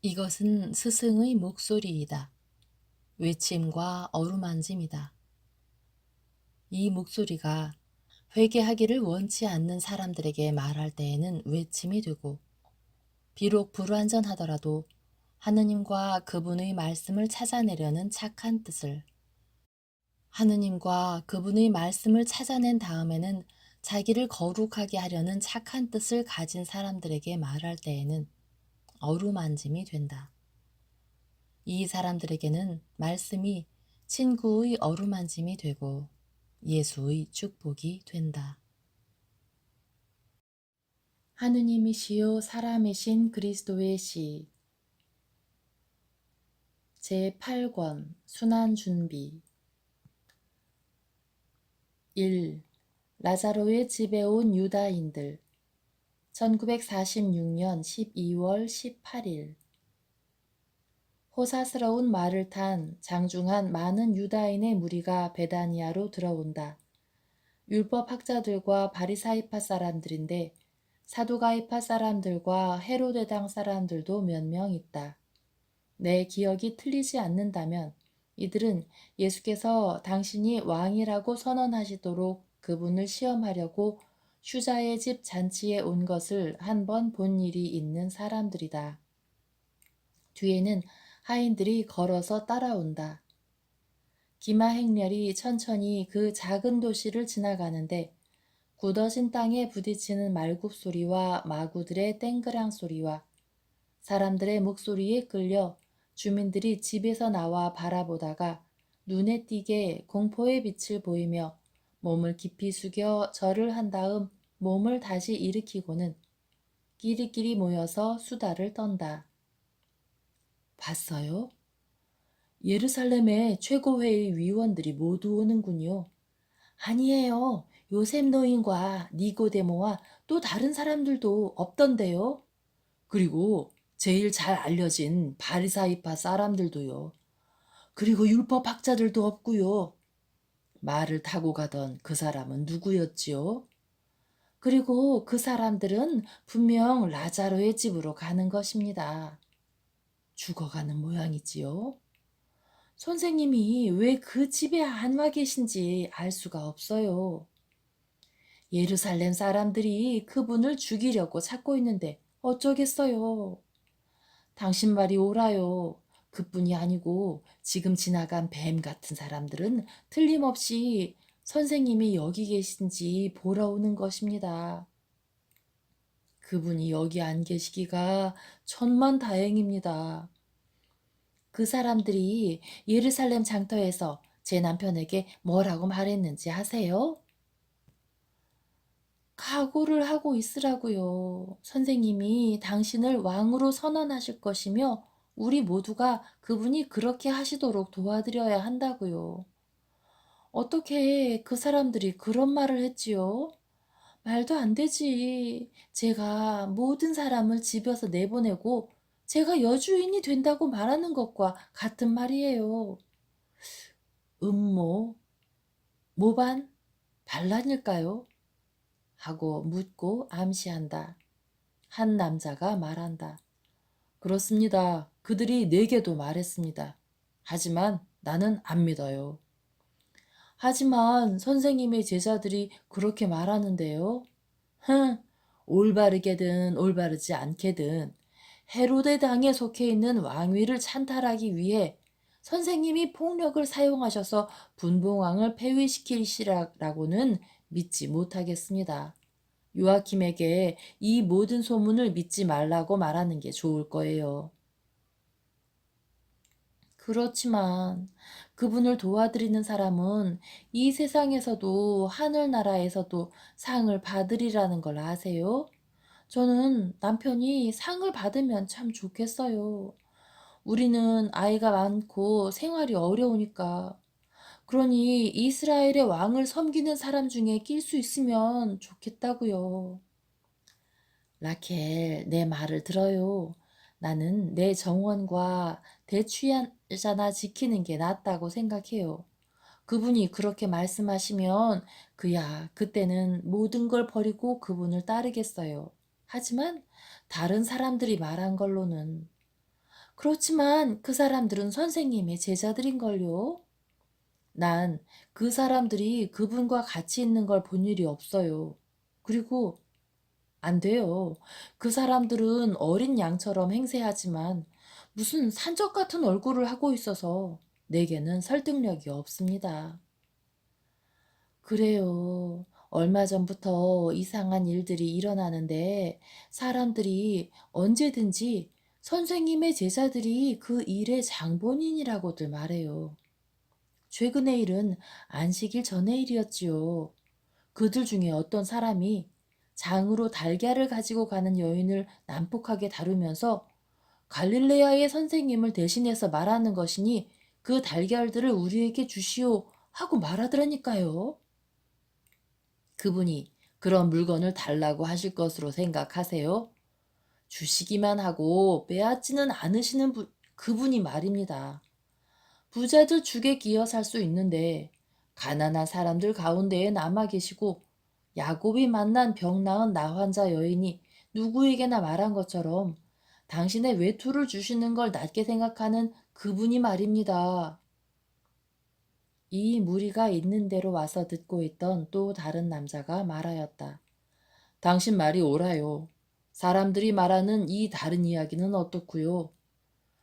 이것은 스승의 목소리이다. 외침과 어루만짐이다. 이 목소리가 회개하기를 원치 않는 사람들에게 말할 때에는 외침이 되고, 비록 불완전하더라도 하느님과 그분의 말씀을 찾아내려는 착한 뜻을, 하느님과 그분의 말씀을 찾아낸 다음에는 자기를 거룩하게 하려는 착한 뜻을 가진 사람들에게 말할 때에는 어루만짐이 된다. 이 사람들에게는 말씀이 친구의 어루만짐이 되고 예수의 축복이 된다. 하느님이시요 사람이신 그리스도의 시 제8권 순환준비 1. 라자로의 집에 온 유다인들 1946년 12월 18일 호사스러운 말을 탄 장중한 많은 유다인의 무리가 베다니아로 들어온다. 율법학자들과 바리사이파 사람들인데 사두가이파 사람들과 헤로데당 사람들도 몇 명 있다. 내 기억이 틀리지 않는다면 이들은 예수께서 당신이 왕이라고 선언하시도록 그분을 시험하려고 슈자의 집 잔치에 온 것을 한 번 본 일이 있는 사람들이다. 뒤에는 하인들이 걸어서 따라온다. 기마 행렬이 천천히 그 작은 도시를 지나가는데 굳어진 땅에 부딪히는 말굽 소리와 마구들의 땡그랑 소리와 사람들의 목소리에 끌려 주민들이 집에서 나와 바라보다가 눈에 띄게 공포의 빛을 보이며 몸을 깊이 숙여 절을 한 다음 몸을 다시 일으키고는 끼리끼리 모여서 수다를 떤다. 봤어요? 예루살렘의 최고회의 위원들이 모두 오는군요. 아니에요. 요셉 노인과 니고데모와 또 다른 사람들도 없던데요. 그리고 제일 잘 알려진 바리사이파 사람들도요. 그리고 율법학자들도 없고요. 말을 타고 가던 그 사람은 누구였지요? 그리고 그 사람들은 분명 라자로의 집으로 가는 것입니다. 죽어가는 모양이지요. 선생님이 왜 그 집에 안 와 계신지 알 수가 없어요. 예루살렘 사람들이 그분을 죽이려고 찾고 있는데 어쩌겠어요. 당신 말이 옳아요. 그뿐이 아니고 지금 지나간 뱀 같은 사람들은 틀림없이 선생님이 여기 계신지 보러 오는 것입니다. 그분이 여기 안 계시기가 천만 다행입니다. 그 사람들이 예루살렘 장터에서 제 남편에게 뭐라고 말했는지 아세요? 각오를 하고 있으라고요. 선생님이 당신을 왕으로 선언하실 것이며 우리 모두가 그분이 그렇게 하시도록 도와드려야 한다고요. 어떻게 그 사람들이 그런 말을 했지요? 말도 안 되지. 제가 모든 사람을 집에서 내보내고 제가 여주인이 된다고 말하는 것과 같은 말이에요. 음모, 모반, 반란일까요? 하고 묻고 암시한다. 한 남자가 말한다. 그렇습니다. 그들이 내게도 말했습니다. 하지만 나는 안 믿어요. 하지만 선생님의 제자들이 그렇게 말하는데요. 흥, 올바르게든 올바르지 않게든 헤로데 당에 속해 있는 왕위를 찬탈하기 위해 선생님이 폭력을 사용하셔서 분봉왕을 폐위시키시라고는 믿지 못하겠습니다. 요아킴에게 이 모든 소문을 믿지 말라고 말하는 게 좋을 거예요. 그렇지만 그분을 도와드리는 사람은 이 세상에서도 하늘나라에서도 상을 받으리라는 걸 아세요? 저는 남편이 상을 받으면 참 좋겠어요. 우리는 아이가 많고 생활이 어려우니까. 그러니 이스라엘의 왕을 섬기는 사람 중에 낄 수 있으면 좋겠다고요. 라켈, 내 말을 들어요. 나는 내 정원과 대취하자나 지키는 게 낫다고 생각해요. 그분이 그렇게 말씀하시면 그야 그때는 모든 걸 버리고 그분을 따르겠어요. 하지만 다른 사람들이 말한 걸로는 그렇지만 그 사람들은 선생님의 제자들인걸요. 난 그 사람들이 그분과 같이 있는 걸 본 일이 없어요. 그리고 안 돼요. 그 사람들은 어린 양처럼 행세하지만 무슨 산적 같은 얼굴을 하고 있어서 내게는 설득력이 없습니다. 그래요. 얼마 전부터 이상한 일들이 일어나는데 사람들이 언제든지 선생님의 제자들이 그 일의 장본인이라고들 말해요. 최근의 일은 안식일 전의 일이었지요. 그들 중에 어떤 사람이 장으로 달걀을 가지고 가는 여인을 난폭하게 다루면서 갈릴레아의 선생님을 대신해서 말하는 것이니 그 달걀들을 우리에게 주시오 하고 말하더라니까요. 그분이 그런 물건을 달라고 하실 것으로 생각하세요? 주시기만 하고 빼앗지는 않으시는 그분이 말입니다. 부자도 죽에 기어 살 수 있는데 가난한 사람들 가운데에 남아 계시고 야곱이 만난 병 나은 나 환자 여인이 누구에게나 말한 것처럼 당신의 외투를 주시는 걸 낮게 생각하는 그분이 말입니다. 이 무리가 있는 대로 와서 듣고 있던 또 다른 남자가 말하였다. 당신 말이 옳아요. 사람들이 말하는 이 다른 이야기는 어떻고요?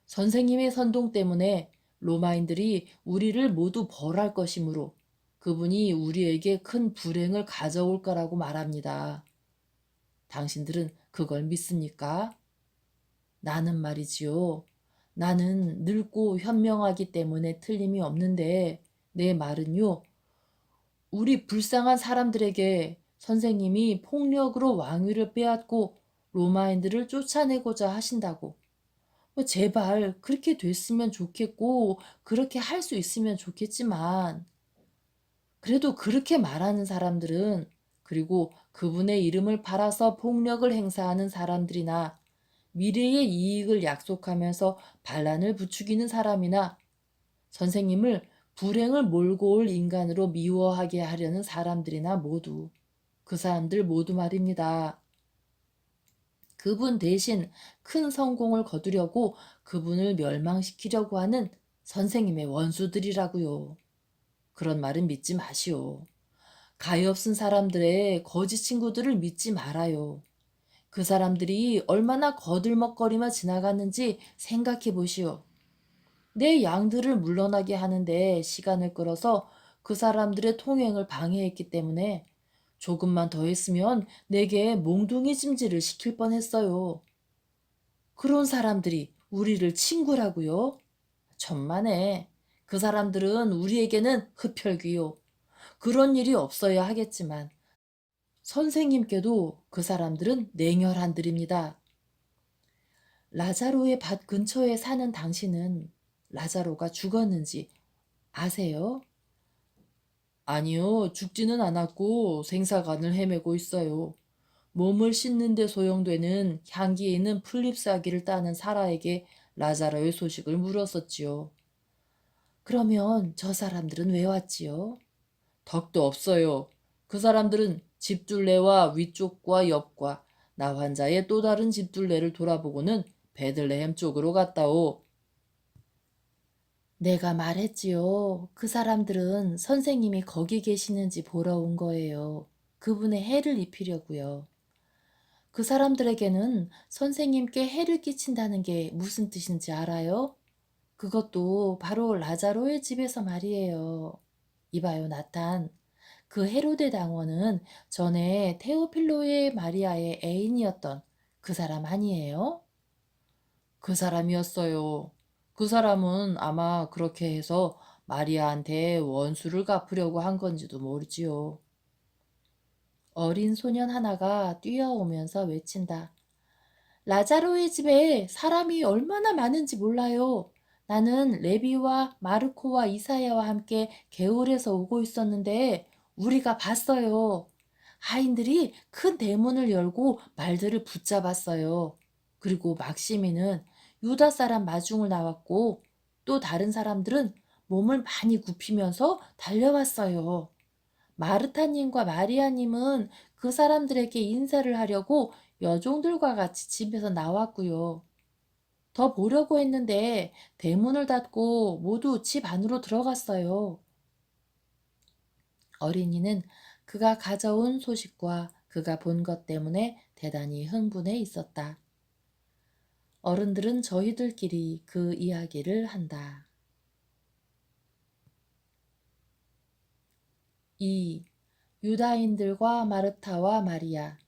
선생님의 선동 때문에 로마인들이 우리를 모두 벌할 것이므로 그분이 우리에게 큰 불행을 가져올 거라고 말합니다. 당신들은 그걸 믿습니까? 나는 말이지요. 나는 늙고 현명하기 때문에 틀림이 없는데 내 말은요. 우리 불쌍한 사람들에게 선생님이 폭력으로 왕위를 빼앗고 로마인들을 쫓아내고자 하신다고. 제발 그렇게 됐으면 좋겠고 그렇게 할 수 있으면 좋겠지만 그래도 그렇게 말하는 사람들은 그리고 그분의 이름을 팔아서 폭력을 행사하는 사람들이나 미래의 이익을 약속하면서 반란을 부추기는 사람이나 선생님을 불행을 몰고 올 인간으로 미워하게 하려는 사람들이나 모두 그 사람들 모두 말입니다. 그분 대신 큰 성공을 거두려고 그분을 멸망시키려고 하는 선생님의 원수들이라고요. 그런 말은 믿지 마시오. 가엾은 사람들의 거짓 친구들을 믿지 말아요. 그 사람들이 얼마나 거들먹거리며 지나갔는지 생각해 보시오. 내 양들을 물러나게 하는데 시간을 끌어서 그 사람들의 통행을 방해했기 때문에 조금만 더 했으면 내게 몽둥이 짐질을 시킬 뻔했어요. 그런 사람들이 우리를 친구라고요? 천만에. 그 사람들은 우리에게는 흡혈귀요. 그런 일이 없어야 하겠지만 선생님께도 그 사람들은 냉혈한들입니다. 라자로의 밭 근처에 사는 당신은 라자로가 죽었는지 아세요? 아니요, 죽지는 않았고 생사관을 헤매고 있어요. 몸을 씻는 데 소용되는 향기에 있는 풀잎사기를 따는 사라에게 라자로의 소식을 물었었지요. 그러면 저 사람들은 왜 왔지요? 덕도 없어요. 그 사람들은 집둘레와 위쪽과 옆과 나 환자의 또 다른 집둘레를 돌아보고는 베들레헴 쪽으로 갔다오. 내가 말했지요. 그 사람들은 선생님이 거기 계시는지 보러 온 거예요. 그분의 해를 입히려고요. 그 사람들에게는 선생님께 해를 끼친다는 게 무슨 뜻인지 알아요? 그것도 바로 라자로의 집에서 말이에요. 이봐요, 나탄. 그 헤로데 당원은 전에 테오필로의 마리아의 애인이었던 그 사람 아니에요? 그 사람이었어요. 그 사람은 아마 그렇게 해서 마리아한테 원수를 갚으려고 한 건지도 모르지요. 어린 소년 하나가 뛰어오면서 외친다. 라자로의 집에 사람이 얼마나 많은지 몰라요. 나는 레비와 마르코와 이사야와 함께 개울에서 오고 있었는데 우리가 봤어요. 하인들이 큰 대문을 열고 말들을 붙잡았어요. 그리고 막시미는 유다 사람 마중을 나왔고 또 다른 사람들은 몸을 많이 굽히면서 달려왔어요. 마르타님과 마리아님은 그 사람들에게 인사를 하려고 여종들과 같이 집에서 나왔고요. 더 보려고 했는데 대문을 닫고 모두 집 안으로 들어갔어요. 어린이는 그가 가져온 소식과 그가 본 것 때문에 대단히 흥분해 있었다. 어른들은 저희들끼리 그 이야기를 한다. 2. 유다인들과 마르타와 마리아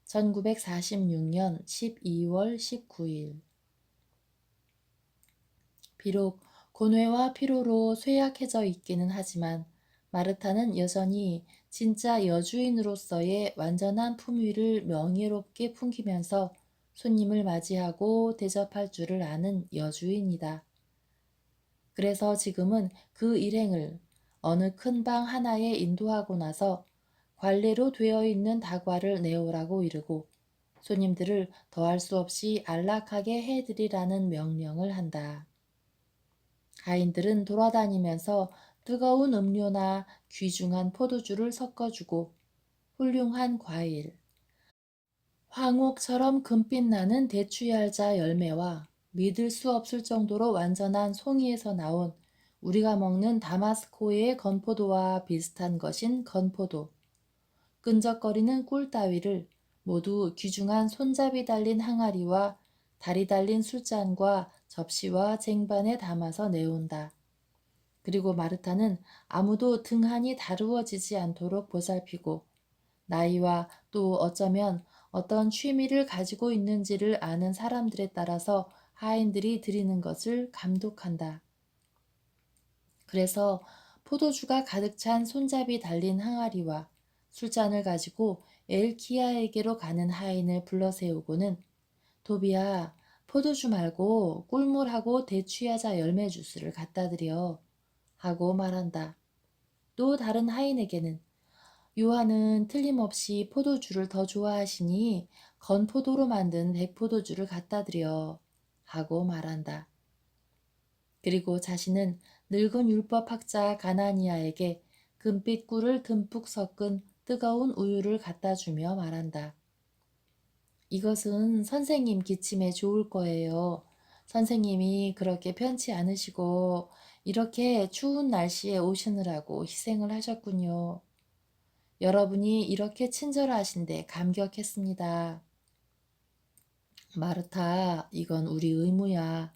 1946년 12월 19일 비록 고뇌와 피로로 쇠약해져 있기는 하지만 마르타는 여전히 진짜 여주인으로서의 완전한 품위를 명예롭게 풍기면서 손님을 맞이하고 대접할 줄을 아는 여주인이다. 그래서 지금은 그 일행을 어느 큰 방 하나에 인도하고 나서 관례로 되어 있는 다과를 내오라고 이르고 손님들을 더할 수 없이 안락하게 해드리라는 명령을 한다. 가인들은 돌아다니면서 뜨거운 음료나 귀중한 포도주를 섞어주고 훌륭한 과일, 황옥처럼 금빛 나는 대추열자 열매와 믿을 수 없을 정도로 완전한 송이에서 나온 우리가 먹는 다마스코의 건포도와 비슷한 것인 건포도, 끈적거리는 꿀 따위를 모두 귀중한 손잡이 달린 항아리와 다리 달린 술잔과 접시와 쟁반에 담아서 내온다. 그리고 마르타는 아무도 등한이 다루어지지 않도록 보살피고 나이와 또 어쩌면 어떤 취미를 가지고 있는지를 아는 사람들에 따라서 하인들이 드리는 것을 감독한다. 그래서 포도주가 가득 찬 손잡이 달린 항아리와 술잔을 가지고 엘키야에게로 가는 하인을 불러 세우고는 도비야, 포도주 말고 꿀물하고 대추야자 열매 주스를 갖다 드려 하고 말한다. 또 다른 하인에게는 요한은 틀림없이 포도주를 더 좋아하시니 건포도로 만든 백포도주를 갖다 드려 하고 말한다. 그리고 자신은 늙은 율법학자 가나니아에게 금빛 꿀을 듬뿍 섞은 뜨거운 우유를 갖다 주며 말한다. 이것은 선생님 기침에 좋을 거예요. 선생님이 그렇게 편치 않으시고 이렇게 추운 날씨에 오시느라고 희생을 하셨군요. 여러분이 이렇게 친절하신데 감격했습니다. 마르타, 이건 우리 의무야.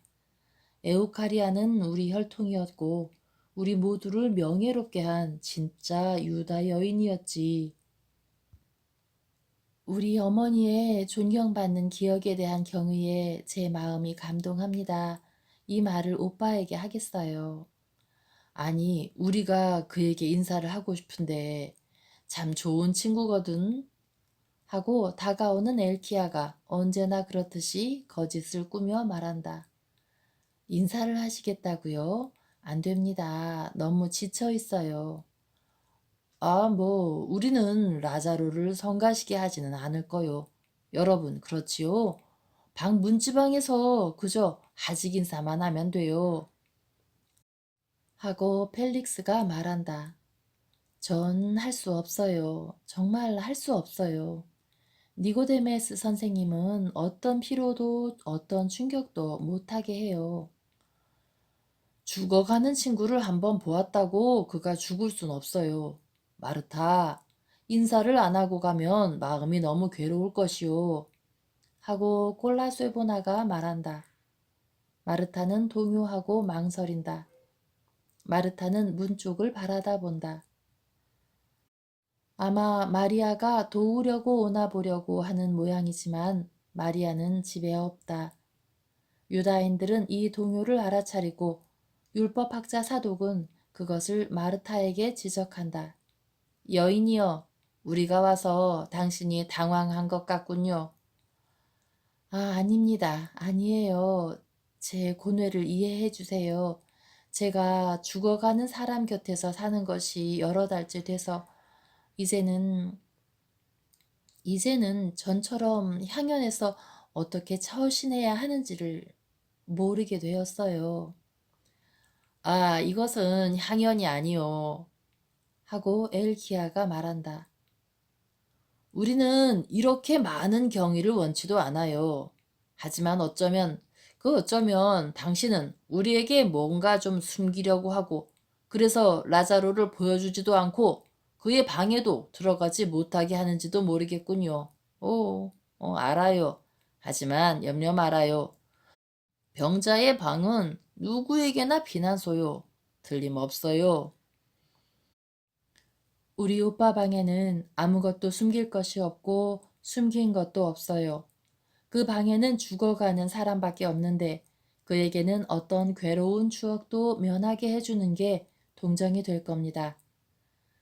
에우카리아는 우리 혈통이었고 우리 모두를 명예롭게 한 진짜 유다 여인이었지. 우리 어머니의 존경받는 기억에 대한 경의에 제 마음이 감동합니다. 이 말을 오빠에게 하겠어요. 아니, 우리가 그에게 인사를 하고 싶은데 참 좋은 친구거든. 하고 다가오는 엘키야가 언제나 그렇듯이 거짓을 꾸며 말한다. 인사를 하시겠다고요? 안 됩니다. 너무 지쳐 있어요. 아, 우리는 라자로를 성가시게 하지는 않을 거요. 여러분, 그렇지요? 방 문지방에서 그저 하직 인사만 하면 돼요. 하고 펠릭스가 말한다. 전 할 수 없어요. 정말 할 수 없어요. 니고데메스 선생님은 어떤 피로도 어떤 충격도 못하게 해요. 죽어가는 친구를 한번 보았다고 그가 죽을 순 없어요. 마르타, 인사를 안 하고 가면 마음이 너무 괴로울 것이요. 하고 꼴라쇠보나가 말한다. 마르타는 동요하고 망설인다. 마르타는 문 쪽을 바라다 본다. 아마 마리아가 도우려고 오나 보려고 하는 모양이지만 마리아는 집에 없다. 유다인들은 이 동요를 알아차리고 율법학자 사독은 그것을 마르타에게 지적한다. 여인이여, 우리가 와서 당신이 당황한 것 같군요. 아, 아닙니다. 아니에요. 제 고뇌를 이해해 주세요. 제가 죽어가는 사람 곁에서 사는 것이 여러 달째 돼서 이제는 전처럼 향연에서 어떻게 처신해야 하는지를 모르게 되었어요. 아, 이것은 향연이 아니요. 하고 엘키야가 말한다. 우리는 이렇게 많은 경의를 원치도 않아요. 하지만 어쩌면 그 어쩌면 당신은 우리에게 뭔가 좀 숨기려고 하고 그래서 라자로를 보여주지도 않고 그의 방에도 들어가지 못하게 하는지도 모르겠군요. 오, 알아요. 하지만 염려 말아요. 병자의 방은 누구에게나 비난소요. 틀림없어요. 우리 오빠 방에는 아무것도 숨길 것이 없고 숨긴 것도 없어요. 그 방에는 죽어가는 사람밖에 없는데 그에게는 어떤 괴로운 추억도 면하게 해주는 게 동정이 될 겁니다.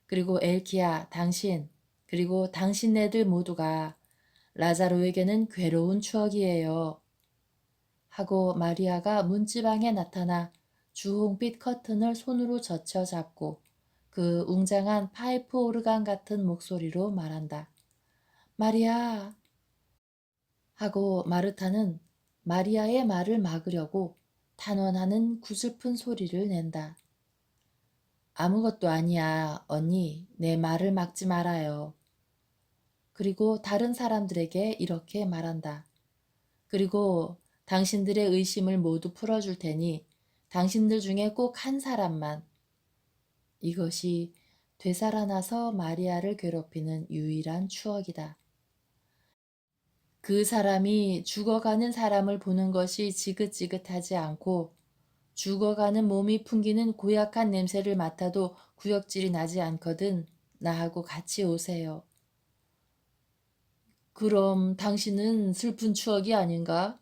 그리고 엘키야, 당신, 그리고 당신네들 모두가 라자로에게는 괴로운 추억이에요. 하고 마리아가 문지방에 나타나 주홍빛 커튼을 손으로 젖혀 잡고 그 웅장한 파이프 오르간 같은 목소리로 말한다. 마리아! 하고 마르타는 마리아의 말을 막으려고 탄원하는 구슬픈 소리를 낸다. 아무것도 아니야, 언니. 내 말을 막지 말아요. 그리고 다른 사람들에게 이렇게 말한다. 그리고 당신들의 의심을 모두 풀어줄 테니 당신들 중에 꼭 한 사람만. 이것이 되살아나서 마리아를 괴롭히는 유일한 추억이다. 그 사람이 죽어가는 사람을 보는 것이 지긋지긋하지 않고 죽어가는 몸이 풍기는 고약한 냄새를 맡아도 구역질이 나지 않거든. 나하고 같이 오세요. 그럼 당신은 슬픈 추억이 아닌가?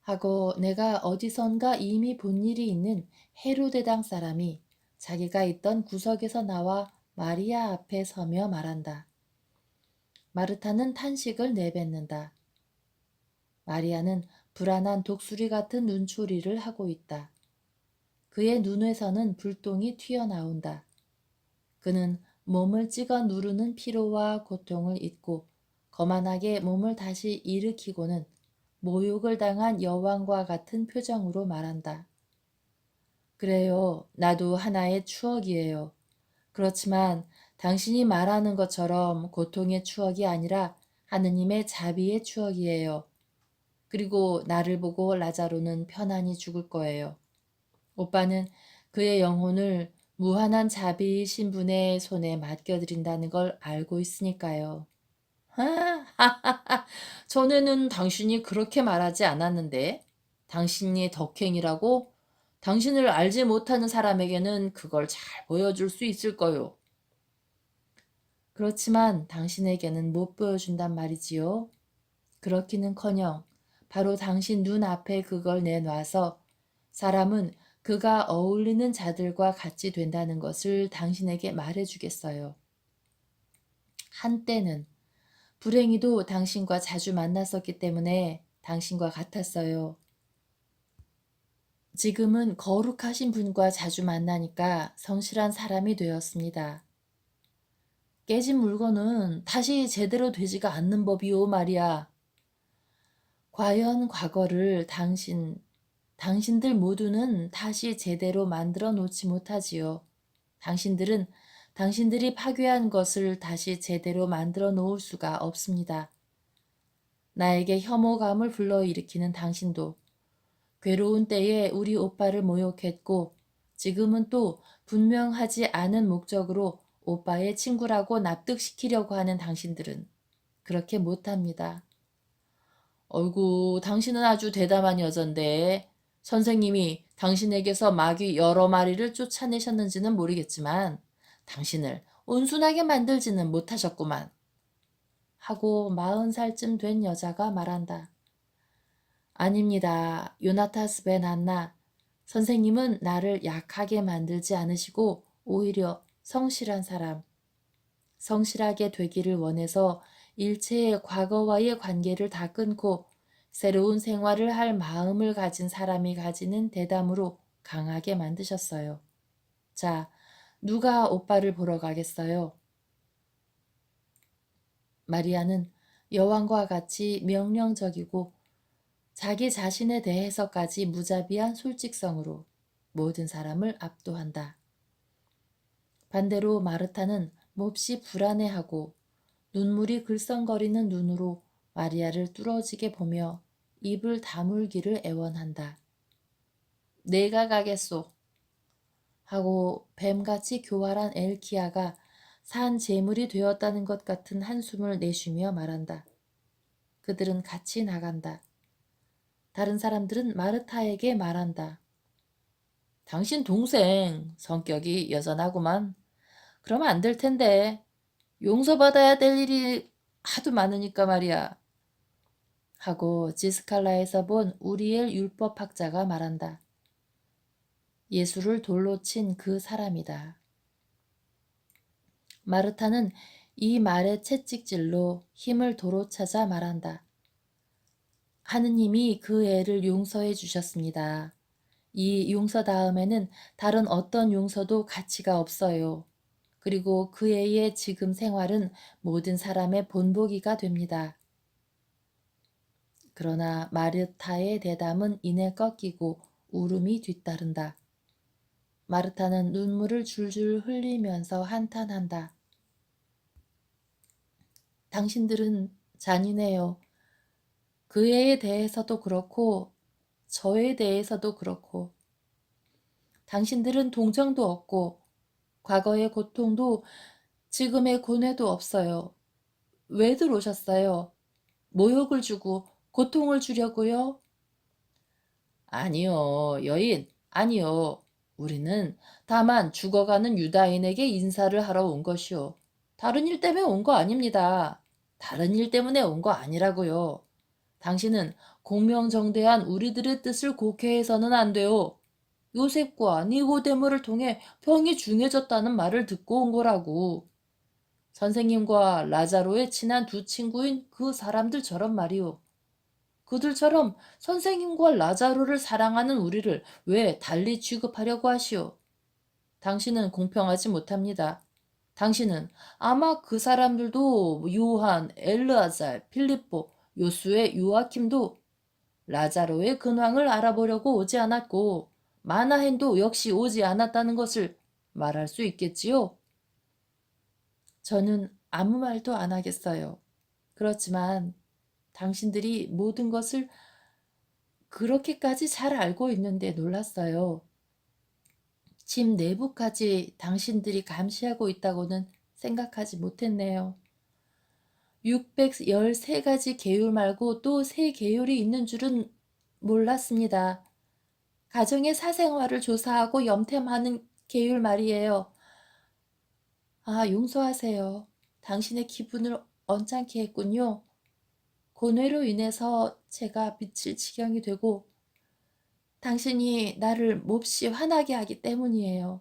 하고 내가 어디선가 이미 본 일이 있는 헤로데당 사람이 자기가 있던 구석에서 나와 마리아 앞에 서며 말한다. 마르타는 탄식을 내뱉는다. 마리아는 불안한 독수리 같은 눈초리를 하고 있다. 그의 눈에서는 불똥이 튀어나온다. 그는 몸을 찍어 누르는 피로와 고통을 잊고 거만하게 몸을 다시 일으키고는 모욕을 당한 여왕과 같은 표정으로 말한다. 그래요. 나도 하나의 추억이에요. 그렇지만 당신이 말하는 것처럼 고통의 추억이 아니라 하느님의 자비의 추억이에요. 그리고 나를 보고 라자로는 편안히 죽을 거예요. 오빠는 그의 영혼을 무한한 자비이신 분의 손에 맡겨드린다는 걸 알고 있으니까요. 하하하하. 전에는 당신이 그렇게 말하지 않았는데 당신이 덕행이라고 당신을 알지 못하는 사람에게는 그걸 잘 보여줄 수 있을 거요. 그렇지만 당신에게는 못 보여준단 말이지요. 그렇기는커녕 바로 당신 눈앞에 그걸 내놔서 사람은 그가 어울리는 자들과 같이 된다는 것을 당신에게 말해주겠어요. 한때는 불행히도 당신과 자주 만났었기 때문에 당신과 같았어요. 지금은 거룩하신 분과 자주 만나니까 성실한 사람이 되었습니다. 깨진 물건은 다시 제대로 되지가 않는 법이오 말이야. 과연 과거를 당신들 모두는 다시 제대로 만들어 놓지 못하지요. 당신들은 당신들이 파괴한 것을 다시 제대로 만들어 놓을 수가 없습니다. 나에게 혐오감을 불러일으키는 당신도 괴로운 때에 우리 오빠를 모욕했고 지금은 또 분명하지 않은 목적으로 오빠의 친구라고 납득시키려고 하는 당신들은 그렇게 못합니다. 어이구, 당신은 아주 대담한 여잔데 선생님이 당신에게서 마귀 여러 마리를 쫓아내셨는지는 모르겠지만 당신을 온순하게 만들지는 못하셨구만. 하고 40살쯤 된 여자가 말한다. 아닙니다. 요나타스 벤 한나. 선생님은 나를 약하게 만들지 않으시고 오히려 성실한 사람, 성실하게 되기를 원해서 일체의 과거와의 관계를 다 끊고 새로운 생활을 할 마음을 가진 사람이 가지는 대담으로 강하게 만드셨어요. 자, 누가 오빠를 보러 가겠어요? 마리아는 여왕과 같이 명령적이고 자기 자신에 대해서까지 무자비한 솔직성으로 모든 사람을 압도한다. 반대로 마르타는 몹시 불안해하고 눈물이 글썽거리는 눈으로 마리아를 뚫어지게 보며 입을 다물기를 애원한다. 내가 가겠소. 하고 뱀같이 교활한 엘키야가 산 제물이 되었다는 것 같은 한숨을 내쉬며 말한다. 그들은 같이 나간다. 다른 사람들은 마르타에게 말한다. 당신 동생 성격이 여전하구만. 그러면 안 될 텐데. 용서받아야 될 일이 하도 많으니까 말이야. 하고 지스칼라에서 본 우리엘 율법학자가 말한다. 예수를 돌로 친 그 사람이다. 마르타는 이 말의 채찍질로 힘을 도로 찾아 말한다. 하느님이 그 애를 용서해 주셨습니다. 이 용서 다음에는 다른 어떤 용서도 가치가 없어요. 그리고 그 애의 지금 생활은 모든 사람의 본보기가 됩니다. 그러나 마르타의 대담은 이내 꺾이고 울음이 뒤따른다. 마르타는 눈물을 줄줄 흘리면서 한탄한다. 당신들은 잔인해요. 그 애에 대해서도 그렇고 저에 대해서도 그렇고 당신들은 동정도 없고 과거의 고통도 지금의 고뇌도 없어요. 왜 들어오셨어요? 모욕을 주고 고통을 주려고요? 아니요, 여인, 아니요. 우리는 다만 죽어가는 유다인에게 인사를 하러 온 것이요. 다른 일 때문에 온 거 아닙니다. 다른 일 때문에 온 거 아니라고요. 당신은 공명정대한 우리들의 뜻을 곡해해서는 안 돼요. 요셉과 니고데모를 통해 병이 중해졌다는 말을 듣고 온 거라고. 선생님과 라자로의 친한 두 친구인 그 사람들처럼 말이오. 그들처럼 선생님과 라자로를 사랑하는 우리를 왜 달리 취급하려고 하시오? 당신은 공평하지 못합니다. 당신은 아마 그 사람들도 요한, 엘르아잘, 필리포, 요수의 요아킴도 라자로의 근황을 알아보려고 오지 않았고 마나헨도 역시 오지 않았다는 것을 말할 수 있겠지요? 저는 아무 말도 안 하겠어요. 그렇지만 당신들이 모든 것을 그렇게까지 잘 알고 있는데 놀랐어요. 집 내부까지 당신들이 감시하고 있다고는 생각하지 못했네요. 613가지 계율 말고 또 세 계율이 있는 줄은 몰랐습니다. 가정의 사생활을 조사하고 염탐하는 계율 말이에요. 아, 용서하세요. 당신의 기분을 언짢게 했군요. 고뇌로 인해서 제가 미칠 지경이 되고 당신이 나를 몹시 화나게 하기 때문이에요.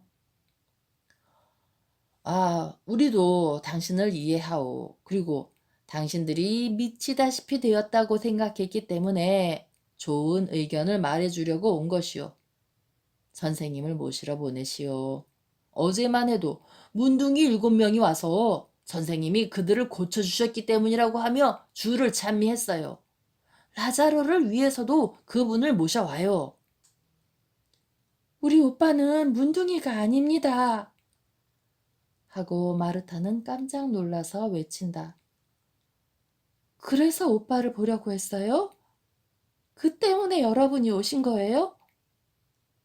아, 우리도 당신을 이해하오. 그리고 당신들이 미치다시피 되었다고 생각했기 때문에 좋은 의견을 말해주려고 온 것이오. 선생님을 모시러 보내시오. 어제만 해도 문둥이 7명이 와서 선생님이 그들을 고쳐주셨기 때문이라고 하며 주를 찬미했어요. 라자로를 위해서도 그분을 모셔와요. 우리 오빠는 문둥이가 아닙니다. 하고 마르타는 깜짝 놀라서 외친다. 그래서 오빠를 보려고 했어요? 그 때문에 여러분이 오신 거예요?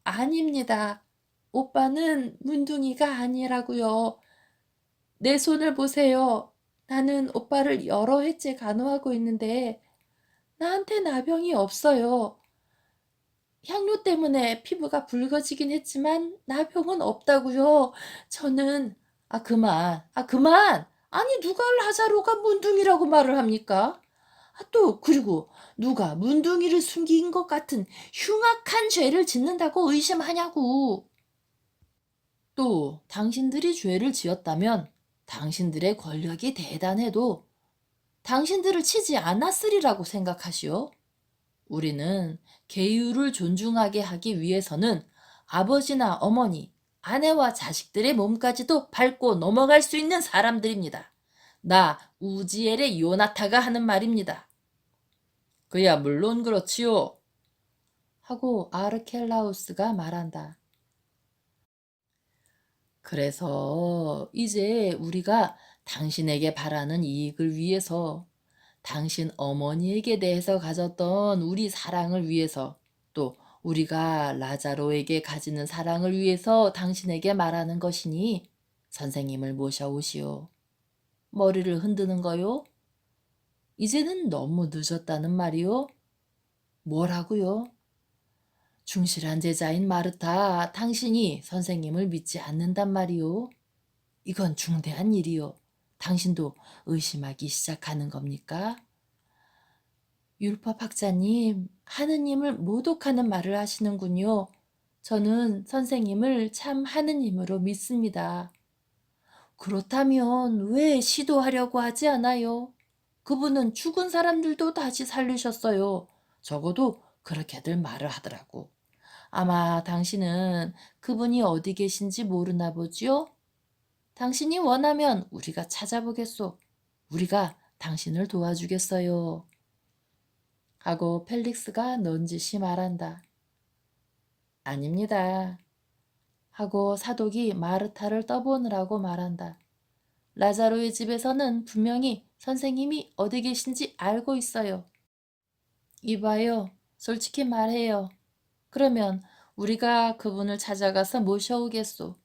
아닙니다. 오빠는 문둥이가 아니라고요. 내 손을 보세요. 나는 오빠를 여러 해째 간호하고 있는데 나한테 나병이 없어요. 향료 때문에 피부가 붉어지긴 했지만 나병은 없다고요. 저는 그만. 아니 누가 라자로가 문둥이라고 말을 합니까? 또 그리고 누가 문둥이를 숨긴 것 같은 흉악한 죄를 짓는다고 의심하냐고. 또 당신들이 죄를 지었다면 당신들의 권력이 대단해도 당신들을 치지 않았으리라고 생각하시오. 우리는 계율을 존중하게 하기 위해서는 아버지나 어머니, 아내와 자식들의 몸까지도 밟고 넘어갈 수 있는 사람들입니다. 나 우지엘의 요나타가 하는 말입니다. 그야 물론 그렇지요. 하고 아르켈라우스가 말한다. 그래서 이제 우리가 당신에게 바라는 이익을 위해서 당신 어머니에게 대해서 가졌던 우리 사랑을 위해서, 또 우리가 라자로에게 가지는 사랑을 위해서 당신에게 말하는 것이니 선생님을 모셔오시오. 머리를 흔드는 거요? 이제는 너무 늦었다는 말이요? 뭐라고요? 충실한 제자인 마르타, 당신이 선생님을 믿지 않는단 말이요? 이건 중대한 일이요. 당신도 의심하기 시작하는 겁니까? 율법학자님, 하느님을 모독하는 말을 하시는군요. 저는 선생님을 참 하느님으로 믿습니다. 그렇다면 왜 시도하려고 하지 않아요? 그분은 죽은 사람들도 다시 살리셨어요. 적어도 그렇게들 말을 하더라고. 아마 당신은 그분이 어디 계신지 모르나 보지요? 당신이 원하면 우리가 찾아보겠소. 우리가 당신을 도와주겠어요. 하고 펠릭스가 넌지시 말한다. 아닙니다. 하고 사독이 마르타를 떠보느라고 말한다. 라자로의 집에서는 분명히 선생님이 어디 계신지 알고 있어요. 이봐요. 솔직히 말해요. 그러면 우리가 그분을 찾아가서 모셔오겠소.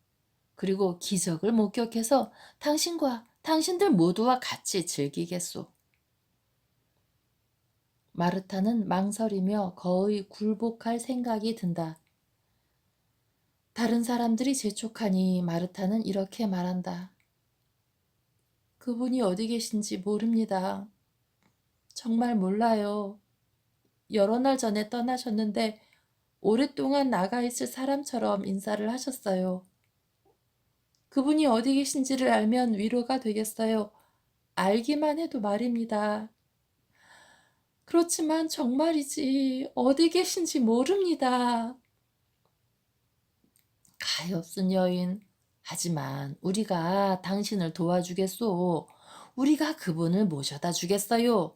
그리고 기적을 목격해서 당신과 당신들 모두와 같이 즐기겠소. 마르타는 망설이며 거의 굴복할 생각이 든다. 다른 사람들이 재촉하니 마르타는 이렇게 말한다. 그분이 어디 계신지 모릅니다. 정말 몰라요. 여러 날 전에 떠나셨는데 오랫동안 나가 있을 사람처럼 인사를 하셨어요. 그분이 어디 계신지를 알면 위로가 되겠어요. 알기만 해도 말입니다. 그렇지만 정말이지 어디 계신지 모릅니다. 가엾은 여인. 하지만 우리가 당신을 도와주겠소. 우리가 그분을 모셔다 주겠어요.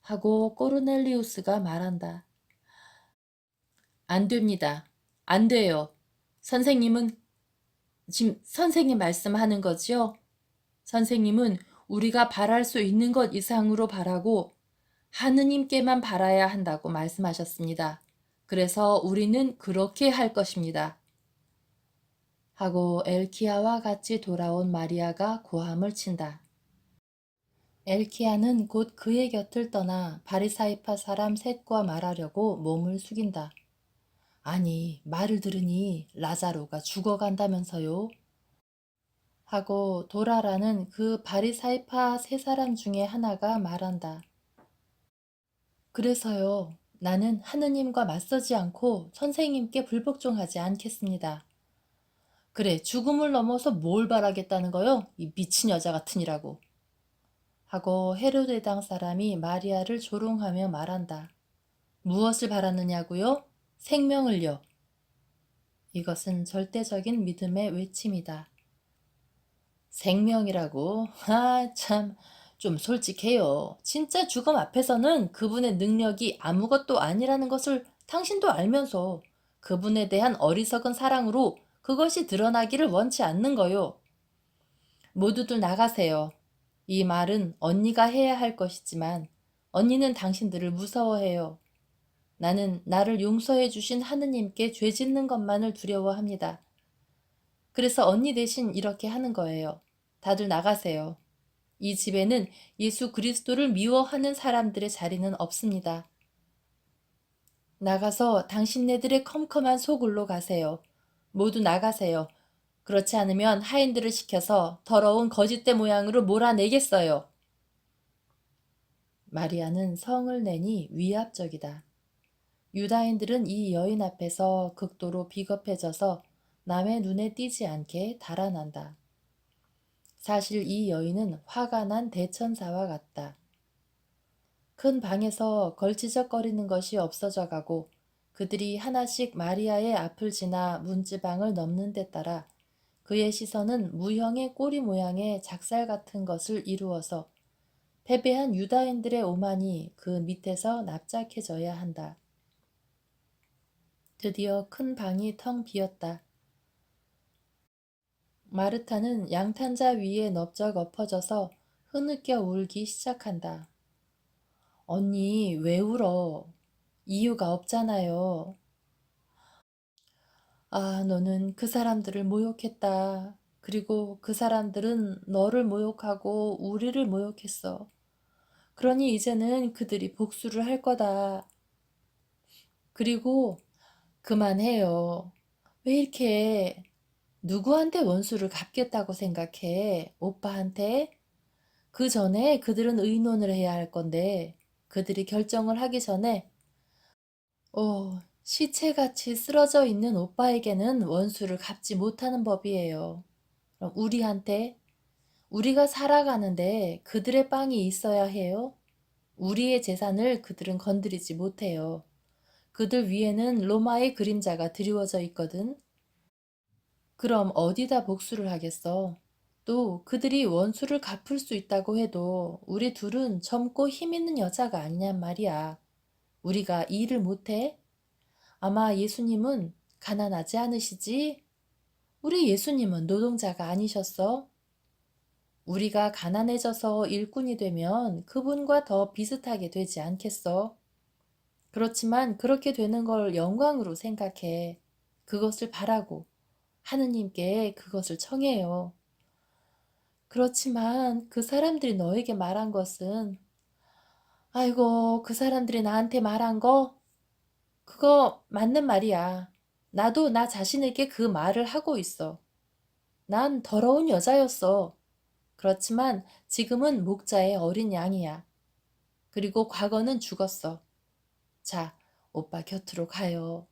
하고 꼬르넬리우스가 말한다. 안 됩니다. 안 돼요. 선생님은 지금 선생님 말씀하는 거지요? 선생님은 우리가 바랄 수 있는 것 이상으로 바라고 하느님께만 바라야 한다고 말씀하셨습니다. 그래서 우리는 그렇게 할 것입니다. 하고 엘키야와 같이 돌아온 마리아가 고함을 친다. 엘키야는 곧 그의 곁을 떠나 바리사이파 사람 셋과 말하려고 몸을 숙인다. 아니, 말을 들으니 라자로가 죽어간다면서요? 하고 도라라는 그 바리사이파 세 사람 중에 하나가 말한다. 그래서요, 나는 하느님과 맞서지 않고 선생님께 불복종하지 않겠습니다. 그래, 죽음을 넘어서 뭘 바라겠다는 거요? 이 미친 여자 같으니라고. 하고 헤로데당 사람이 마리아를 조롱하며 말한다. 무엇을 바랐느냐고요? 생명을요. 이것은 절대적인 믿음의 외침이다. 생명이라고? 아, 참, 좀 솔직해요. 진짜 죽음 앞에서는 그분의 능력이 아무것도 아니라는 것을 당신도 알면서 그분에 대한 어리석은 사랑으로 그것이 드러나기를 원치 않는 거요. 모두들 나가세요. 이 말은 언니가 해야 할 것이지만 언니는 당신들을 무서워해요. 나는 나를 용서해 주신 하느님께 죄 짓는 것만을 두려워합니다. 그래서 언니 대신 이렇게 하는 거예요. 다들 나가세요. 이 집에는 예수 그리스도를 미워하는 사람들의 자리는 없습니다. 나가서 당신네들의 컴컴한 소굴로 가세요. 모두 나가세요. 그렇지 않으면 하인들을 시켜서 더러운 거짓대 모양으로 몰아내겠어요. 마리아는 성을 내니 위압적이다. 유다인들은 이 여인 앞에서 극도로 비겁해져서 남의 눈에 띄지 않게 달아난다. 사실 이 여인은 화가 난 대천사와 같다. 큰 방에서 걸치적거리는 것이 없어져 가고 그들이 하나씩 마리아의 앞을 지나 문지방을 넘는 데 따라 그의 시선은 무형의 꼬리 모양의 작살 같은 것을 이루어서 패배한 유다인들의 오만이 그 밑에서 납작해져야 한다. 드디어 큰 방이 텅 비었다. 마르타는 양탄자 위에 넙적 엎어져서 흐느껴 울기 시작한다. 언니, 왜 울어? 이유가 없잖아요. 아, 너는 그 사람들을 모욕했다. 그리고 그 사람들은 너를 모욕하고 우리를 모욕했어. 그러니 이제는 그들이 복수를 할 거다. 그리고 그만해요. 왜 이렇게 누구한테 원수를 갚겠다고 생각해? 오빠한테? 그 전에 그들은 의논을 해야 할 건데, 그들이 결정을 하기 전에, 시체같이 쓰러져 있는 오빠에게는 원수를 갚지 못하는 법이에요. 그럼 우리가 살아가는데 그들의 빵이 있어야 해요? 우리의 재산을 그들은 건드리지 못해요. 그들 위에는 로마의 그림자가 드리워져 있거든. 그럼 어디다 복수를 하겠어? 또 그들이 원수를 갚을 수 있다고 해도 우리 둘은 젊고 힘 있는 여자가 아니냔 말이야. 우리가 일을 못해? 아마 예수님은 가난하지 않으시지? 우리 예수님은 노동자가 아니셨어? 우리가 가난해져서 일꾼이 되면 그분과 더 비슷하게 되지 않겠어? 그렇지만 그렇게 되는 걸 영광으로 생각해. 그것을 바라고 하느님께 그것을 청해요. 그렇지만 그 사람들이 너에게 말한 것은 아이고 그 사람들이 나한테 말한 거 그거 맞는 말이야. 나도 나 자신에게 그 말을 하고 있어. 난 더러운 여자였어. 그렇지만 지금은 목자의 어린 양이야. 그리고 과거는 죽었어. 자, 오빠 곁으로 가요.